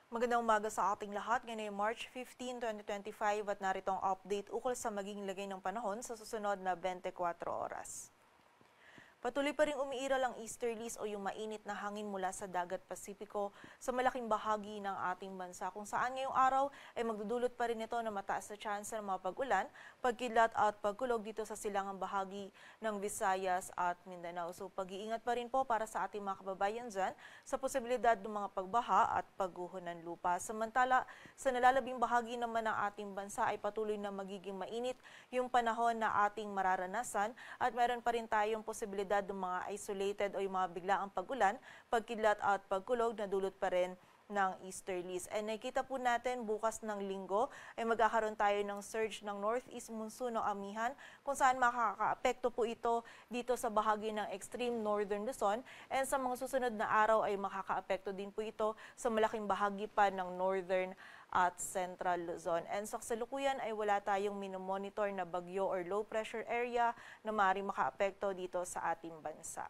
Magandang umaga sa ating lahat. Ngayon ay March 15, 2025 at narito ang update ukol sa magiging lagay ng panahon sa susunod na 24 oras. Patuloy pa rin umiiral ang easterlies o yung mainit na hangin mula sa dagat Pasipiko sa malaking bahagi ng ating bansa kung saan ngayong araw ay magdudulot pa rin ito na mataas na tsansa ng mga pag-ulan, pagkidlat at pagkulog dito sa silangang bahagi ng Visayas at Mindanao. So pag-iingat pa rin po para sa ating mga kababayan dyan sa posibilidad ng mga pagbaha at pagguho ng lupa. Samantala, sa nalalabing bahagi naman ng ating bansa ay patuloy na magiging mainit yung panahon na ating mararanasan at meron pa rin tayong posibilidad ng mga isolated o yung mga biglaang pag-ulan, pagkidlat at pagkulog na dulot pa rin ng easterlies. And nakikita po natin bukas ng linggo ay magkakaroon tayo ng surge ng northeast monsoon o amihan kung saan makakaapekto po ito dito sa bahagi ng extreme northern Luzon and sa mga susunod na araw ay makakaapekto din po ito sa malaking bahagi pa ng northern at Central Luzon. And sa kasalukuyan ay wala tayong minomonitor na bagyo or low pressure area na maaaring makaapekto dito sa ating bansa.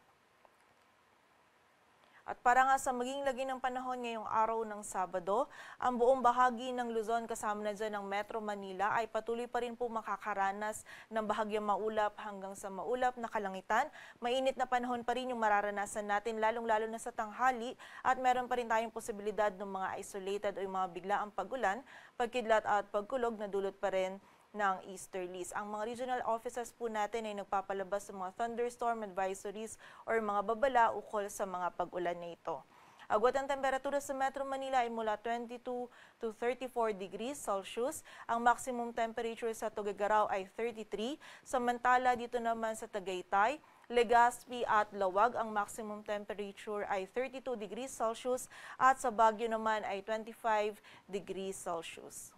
At para nga sa maging lagi ng panahon ngayong araw ng Sabado, ang buong bahagi ng Luzon kasama na dyan ng Metro Manila ay patuloy pa rin po makakaranas ng bahagyang maulap hanggang sa maulap na kalangitan. Mainit na panahon pa rin yung mararanasan natin lalong-lalo na sa tanghali at meron pa rin tayong posibilidad ng mga isolated o yung mga biglaang pag-ulan, pagkidlat at pagkulog na dulot pa rin ng easterlies. Ang mga regional offices po natin ay nagpapalabas ng mga thunderstorm advisories or mga babala ukol sa mga pag-ulan na ito. Agwat ang temperatura sa Metro Manila ay mula 22 to 34 degrees Celsius. Ang maximum temperature sa Tuguegarao ay 33. Samantala dito naman sa Tagaytay, Legazpi at Lawag, ang maximum temperature ay 32 degrees Celsius at sa Baguio naman ay 25 degrees Celsius.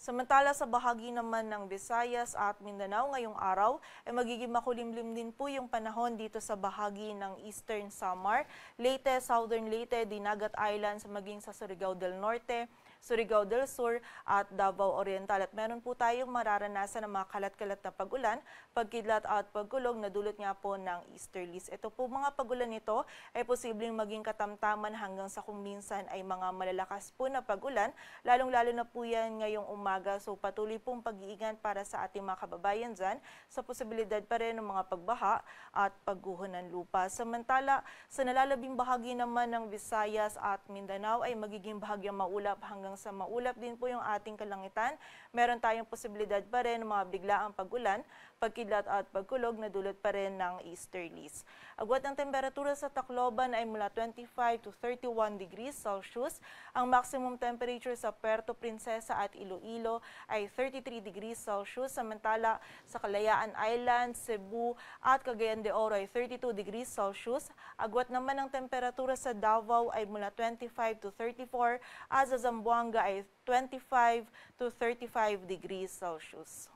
Samantala sa bahagi naman ng Visayas at Mindanao ngayong araw ay magiging makulimlim din po yung panahon dito sa bahagi ng Eastern Samar, Leyte, Southern Leyte, Dinagat Islands, maging sa Surigao del Norte, Surigao del Sur at Davao Oriental. At meron po tayong mararanasan ng mga kalat-kalat na pag-ulan, pagkidlat at pagkulog na dulot nga po ng easterlies. Ito po mga pag-ulan nito ay posibleng maging katamtaman hanggang sa kung minsan ay mga malalakas po na pag-ulan, lalong-lalo na po yan ngayong umaga. So patuloy pong pag-iingat para sa ating mga kababayan dyan sa posibilidad pa rin ng mga pagbaha at pagguho ng lupa. Samantala, sa nalalabing bahagi naman ng Visayas at Mindanao ay magiging bahagyang maulap hanggang sa maulap din po yung ating kalangitan. Meron tayong posibilidad pa rin ng mga biglaang pag-ulan, pagkidlat at pagkulog na dulot pa rin ng easterlies. Agwat ang temperatura sa Tacloban ay mula 25 to 31 degrees Celsius. Ang maximum temperature sa Puerto Princesa at Iloilo ay 33 degrees Celsius. Samantala sa Kalayaan Island, Cebu at Cagayan de Oro ay 32 degrees Celsius. Agwat naman ang temperatura sa Davao ay mula 25 to 34 at sa Zamboanga ay 25 to 35 degrees Celsius.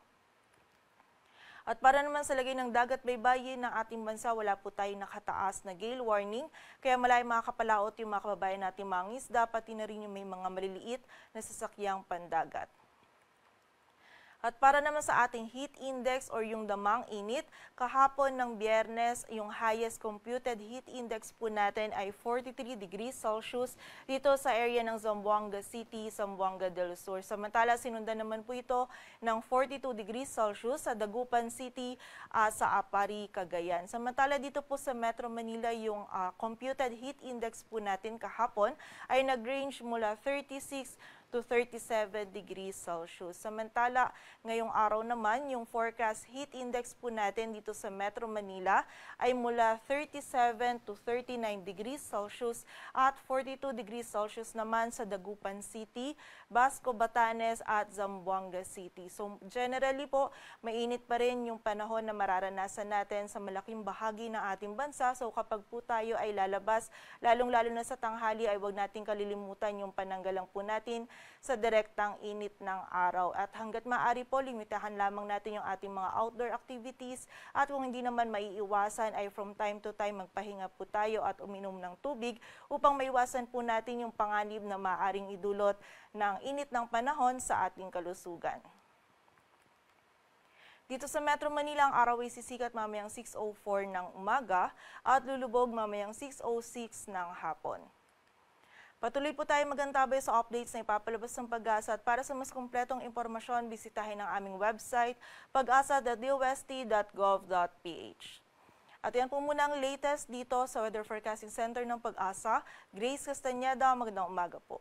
At para naman sa lagay ng dagat baybayin ng ating bansa, wala po tayong nakataas na gale warning. Kaya malay makakapalaot yung mga kababayan natin mga isda, pati na rin yung may mga maliliit na sasakyang pandagat. At para naman sa ating heat index or yung damang init, kahapon ng Biyernes, yung highest computed heat index po natin ay 43 degrees Celsius dito sa area ng Zamboanga City, Zamboanga del Sur. Samantala, sinundan naman po ito ng 42 degrees Celsius sa Dagupan City sa Apari, Cagayan. Samantala, dito po sa Metro Manila, yung computed heat index po natin kahapon ay nag-range mula 36 to 37 degrees Celsius. Samantala, ngayong araw naman, yung forecast heat index po natin dito sa Metro Manila ay mula 37 to 39 degrees Celsius at 42 degrees Celsius naman sa Dagupan City, Basco, Batanes at Zamboanga City. So generally po, mainit pa rin yung panahon na mararanasan natin sa malaking bahagi ng ating bansa. So kapag po tayo ay lalabas, lalong-lalo na sa tanghali ay huwag natin kalilimutan yung pananggalang po natin sa direktang init ng araw. At hanggat maaari po, limitahan lamang natin yung ating mga outdoor activities at kung hindi naman maiiwasan ay from time to time magpahinga po tayo at uminom ng tubig upang maiwasan po natin yung panganib na maaaring idulot ng init ng panahon sa ating kalusugan. Dito sa Metro Manila, ang araw ay sisikat mamayang 6:04 ng umaga at lulubog mamayang 6:06 ng hapon. Patuloy po tayo magantabay sa updates na ipapalabas ng Pag-asa at para sa mas kumpletong impormasyon, bisitahin ang aming website pag-asa.dost.gov.ph. At yan po muna ang latest dito sa Weather Forecasting Center ng Pag-asa. Grace Castañeda, magandang umaga po.